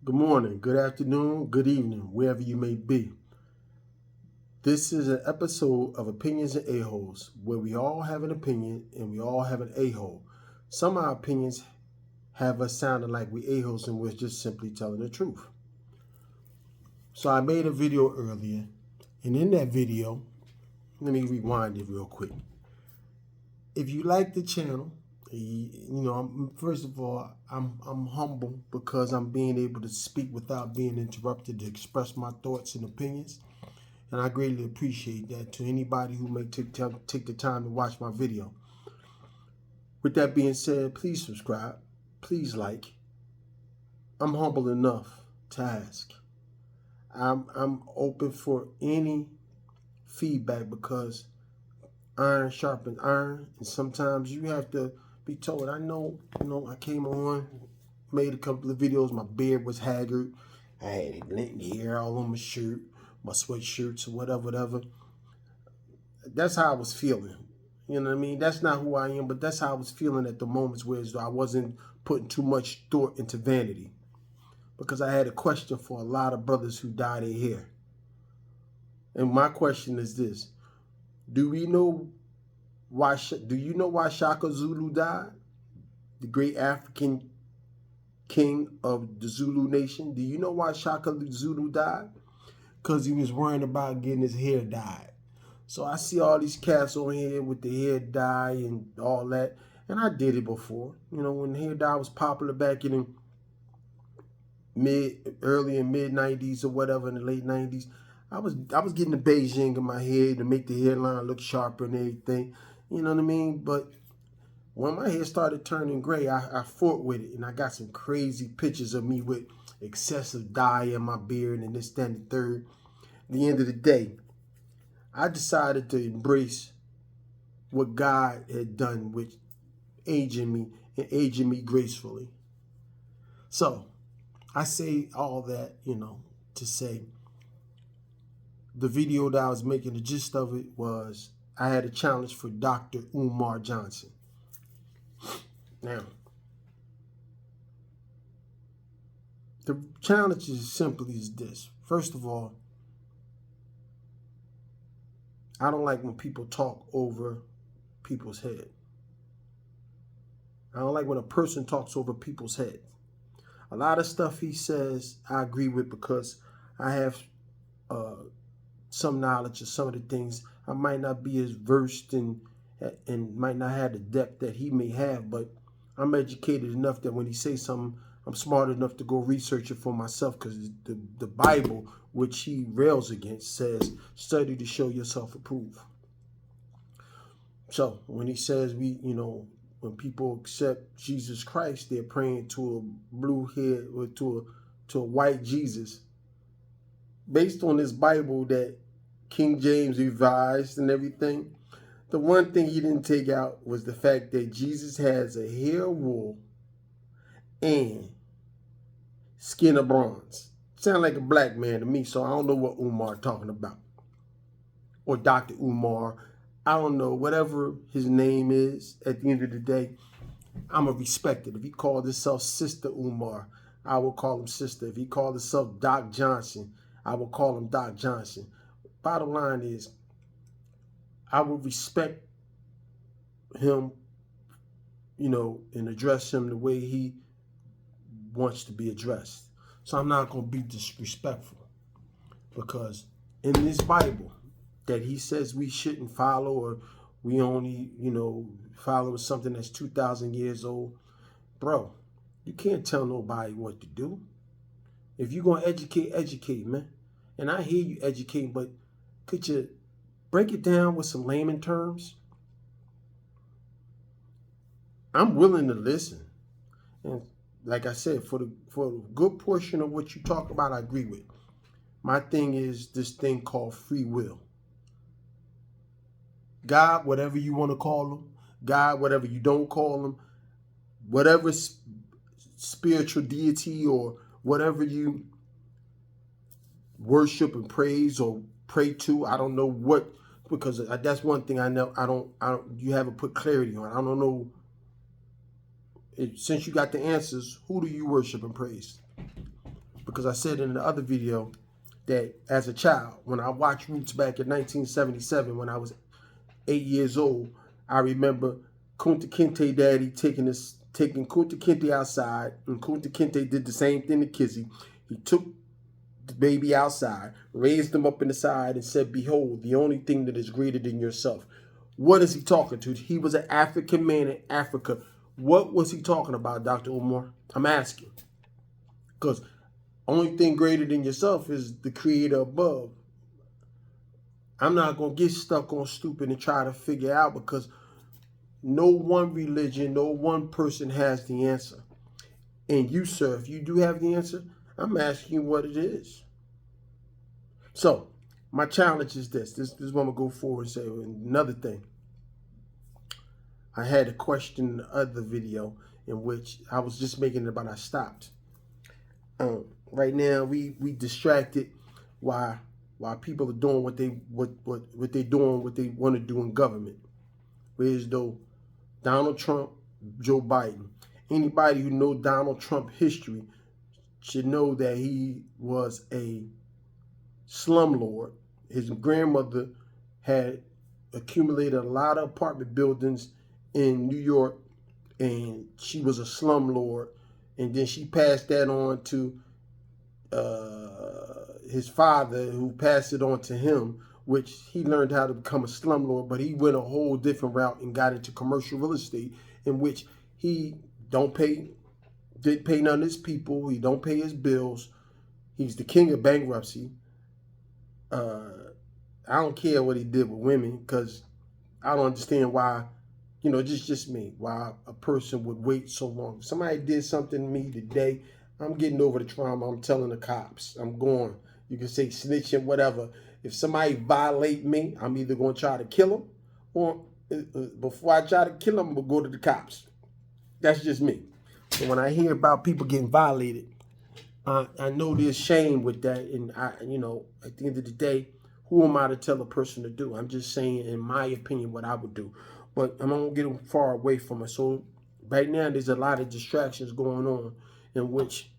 Good morning, good afternoon, good evening, wherever you may be. This is an episode of Opinions and A-Holes, where we all have an opinion and we all have an A-hole. Some of our opinions have us sounding like we A-holes and we're just simply telling the truth. So I made a video earlier, and in that video, let me rewind it real quick. If you like the channel, first of all, I'm humble because I'm being able to speak without being interrupted to express my thoughts and opinions, and I greatly appreciate that to anybody who may take the time to watch my video. With that being said, please subscribe, please like. I'm humble enough to ask. I'm open for any feedback because iron sharpens iron, and sometimes you have to be told. I know, I came on, made a couple of videos. My beard was haggard. I had lint hair all on my shirt, my sweatshirts, or whatever. That's how I was feeling. You know what I mean? That's not who I am, but that's how I was feeling at the moments where I wasn't putting too much thought into vanity. Because I had a question for a lot of brothers who dye their hair. And my question is this: Do you know why Shaka Zulu died? The great African king of the Zulu nation. Do you know why Shaka Zulu died? Because he was worrying about getting his hair dyed. So I see all these cats on here with the hair dye and all that. And I did it before. When hair dye was popular back in the early and mid 90s or whatever, in the late 90s. I was getting the Beijing in my hair to make the hairline look sharper and everything. You know what I mean? But when my hair started turning gray, I fought with it, and I got some crazy pictures of me with excessive dye in my beard and this, that, and the third. At the end of the day, I decided to embrace what God had done with aging me and aging me gracefully. So I say all that, to say the video that I was making, the gist of it was I had a challenge for Dr. Umar Johnson. Now, the challenge is as simply as this. First of all, I don't like when people talk over people's head. I don't like when a person talks over people's head. A lot of stuff he says I agree with because I have some knowledge of some of the things. I might not be as versed in and might not have the depth that he may have, but I'm educated enough that when he says something, I'm smart enough to go research it for myself, because the Bible, which he rails against, says, study to show yourself approved. So when he says when people accept Jesus Christ, they're praying to a blue head or to a white Jesus, based on this Bible that King James revised and everything. The one thing he didn't take out was the fact that Jesus has a hair of wool and skin of bronze. Sound like a black man to me, so I don't know what Umar talking about. Or Dr. Umar. I don't know. Whatever his name is, at the end of the day, I'm going to respect it. If he called himself Sister Umar, I will call him Sister. If he called himself Doc Johnson, I will call him Doc Johnson. Bottom line is, I will respect him, and address him the way he wants to be addressed. So I'm not going to be disrespectful, because in this Bible that he says we shouldn't follow, or we only, follow something that's 2,000 years old, bro, you can't tell nobody what to do. If you're going to educate, man. And I hear you educating, but could you break it down with some layman terms? I'm willing to listen. And like I said, for a good portion of what you talk about, I agree with. My thing is this thing called free will. God, whatever you want to call him, God, whatever you don't call him, whatever spiritual deity or whatever you worship and praise or pray to, I don't know what, because that's one thing I know. I don't. You haven't put clarity on. I don't know. Since you got the answers, who do you worship and praise? because I said in the other video that as a child, when I watched Roots back in 1977, when I was 8 years old, I remember Kunta Kinte daddy taking Kunta Kinte outside, and Kunta Kinte did the same thing to Kizzy. He took the baby outside, raised him up in the side, and said, "Behold, the only thing that is greater than yourself." What is he talking to? He was an African man in Africa. What was he talking about, Dr. Umar? I'm asking. Because only thing greater than yourself is the creator above. I'm not going to get stuck on stupid and try to figure out, because no one religion, no one person has the answer. And you, sir, if you do have the answer, I'm asking you what it is. So, my challenge is this. This is what I'm going to go forward and say. Another thing. I had a question in the other video in which I was just making it about I stopped. Right now, we distracted while people are doing what they doing, what they want to do in government. Whereas though Donald Trump, Joe Biden, anybody who knows Donald Trump history should know that he was a slumlord. His grandmother had accumulated a lot of apartment buildings in New York, and she was a slumlord. And then she passed that on to his father, who passed it on to him, which he learned how to become a slumlord, but he went a whole different route and got into commercial real estate, in which he didn't pay none of his people. He don't pay his bills. He's the king of bankruptcy. I don't care what he did with women, because I don't understand why, just me, why a person would wait so long. If somebody did something to me today, I'm getting over the trauma. I'm telling the cops. I'm going. You can say snitching, whatever. If somebody violate me, I'm either going to try to kill them, or before I try to kill them, I'm going to go to the cops. That's just me. So when I hear about people getting violated, I know there's shame with that. And at the end of the day, who am I to tell a person to do? I'm just saying, in my opinion, what I would do. But I'm not getting far away from it. So right now, there's a lot of distractions going on, in which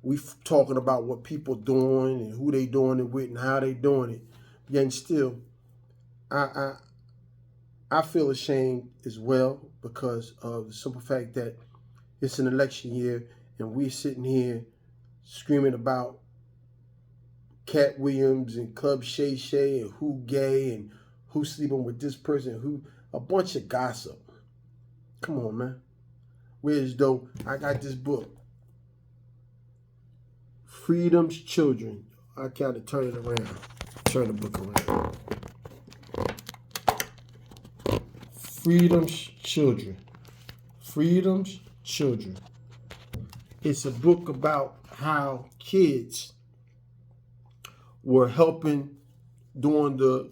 we talking about what people doing and who they doing it with and how they doing it. Yet still, I feel ashamed as well, because of the simple fact that it's an election year and we're sitting here screaming about Cat Williams and Club Shay Shay and who gay and who sleeping with this person, who a bunch of gossip. Come on, man. Whereas though I got this book, Freedom's Children. I kind of turn it around. Turn the book around. Freedom's Children. Freedom's Children. It's a book about how kids were helping during the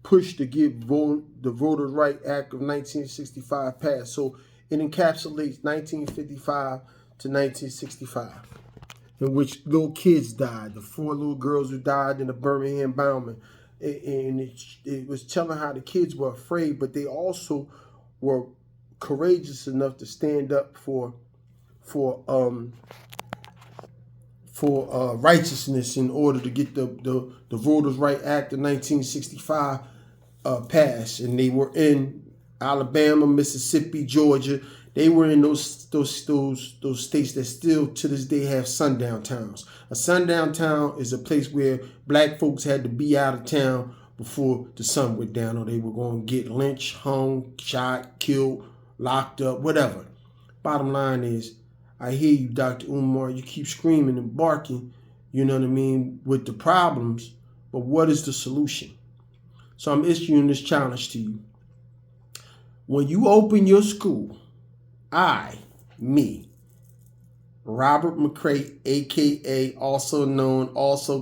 push to get the Voter Right Act of 1965 passed. So it encapsulates 1955 to 1965, in which little kids died. The 4 little girls who died in the Birmingham bombing. And it was telling how the kids were afraid, but they also were courageous enough to stand up for righteousness in order to get the Voters' Right Act of 1965 passed. And they were in Alabama, Mississippi, Georgia. They were in those states that still to this day have sundown towns. A sundown town is a place where black folks had to be out of town before the sun went down, or they were going to get lynched, hung, shot, killed, locked up, whatever. Bottom line is, I hear you, Dr. Umar. You keep screaming and barking, you know what I mean, with the problems, but what is the solution? So I'm issuing this challenge to you. When you open your school, Robert McCray, a.k.a. also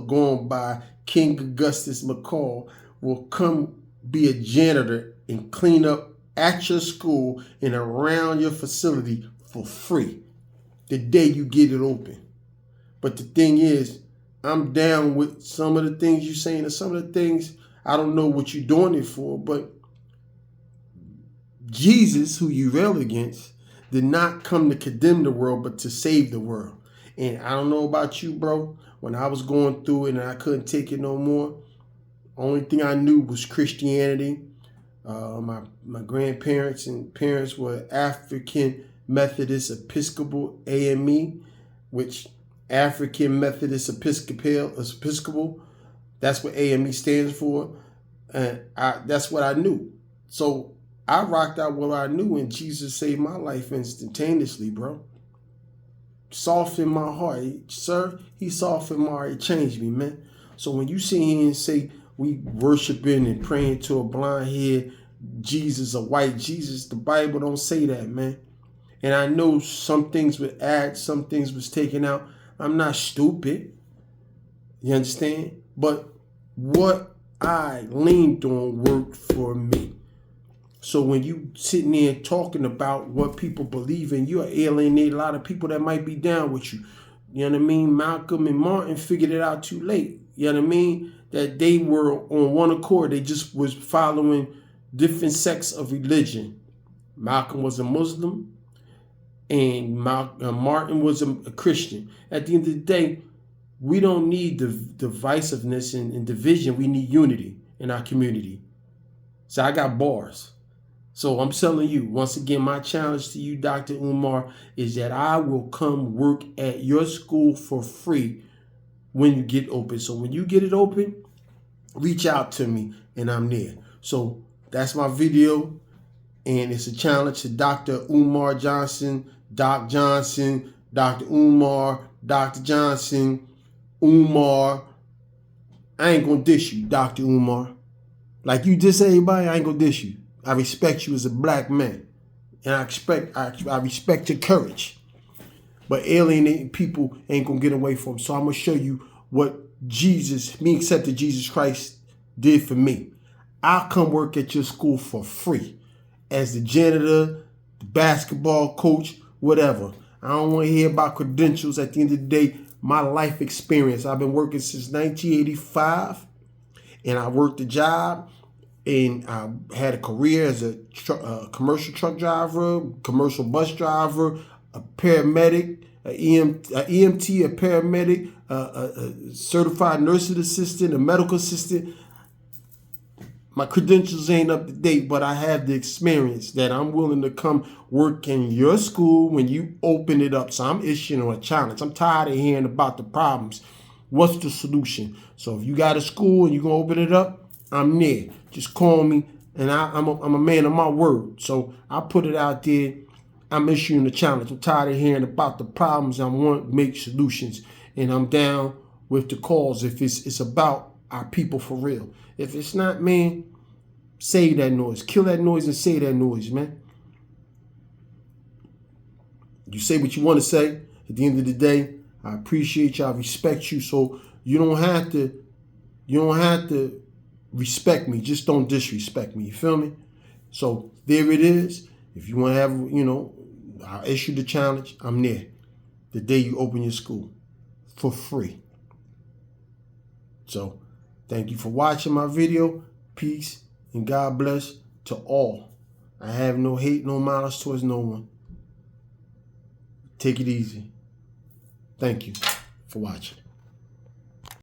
going by King Augustus McCall, will come be a janitor and clean up at your school and around your facility for free the day you get it open. But the thing is, I'm down with some of the things you're saying, and some of the things, I don't know what you're doing it for, but Jesus, who you rail against, did not come to condemn the world, but to save the world. And I don't know about you, bro. When I was going through it and I couldn't take it no more, only thing I knew was Christianity. My grandparents and parents were African Methodist Episcopal, AME, which African Methodist Episcopal. That's what AME stands for. And that's what I knew. So I rocked out what I knew, and Jesus saved my life instantaneously, bro. Softened my heart. Sir, he softened my heart. It changed me, man. So when you sit here and say we worshiping and praying to a blind head Jesus, a white Jesus, the Bible don't say that, man. And I know some things were added, some things was taken out. I'm not stupid. You understand? But what I leaned on worked for me. So when you sitting there talking about what people believe in, you alienate a lot of people that might be down with you. You know what I mean? Malcolm and Martin figured it out too late. You know what I mean? That they were on one accord. They just was following different sects of religion. Malcolm was a Muslim and Martin was a Christian. At the end of the day, we don't need the divisiveness and division. We need unity in our community. So I got bars. So I'm telling you, once again, my challenge to you, Dr. Umar, is that I will come work at your school for free when you get open. So when you get it open, reach out to me and I'm there. So that's my video. And it's a challenge to Dr. Umar Johnson, Doc Johnson, Dr. Umar, Dr. Johnson, Umar. I ain't gonna dish you, Dr. Umar. Like you diss everybody, I ain't gonna dish you. I respect you as a black man. And I respect your courage. But alienating people ain't gonna get away from. So I'm gonna show you what me accepting Jesus Christ did for me. I'll come work at your school for free. As the janitor, the basketball coach, whatever. I don't want to hear about credentials. At the end of the day, my life experience. I've been working since 1985. And I worked a job. And I had a career as a commercial truck driver, commercial bus driver, a paramedic, an EMT, a paramedic, a certified nursing assistant, a medical assistant. My credentials ain't up to date, but I have the experience that I'm willing to come work in your school when you open it up. So I'm issuing a challenge. I'm tired of hearing about the problems. What's the solution? So if you got a school and you're going to open it up, I'm there. Just call me, and I'm a man of my word. So I put it out there. I'm issuing a challenge. I'm tired of hearing about the problems. I want to make solutions, and I'm down with the cause if it's about our people for real. If it's not, man, say that noise. Kill that noise and say that noise, man. You say what you want to say. At the end of the day, I appreciate you. I respect you. So you don't have to respect me. Just don't disrespect me. You feel me? So there it is. If you want to have, I'll issue the challenge. I'm there the day you open your school for free. So thank you for watching my video. Peace and God bless to all. I have no hate, no malice towards no one. Take it easy. Thank you for watching.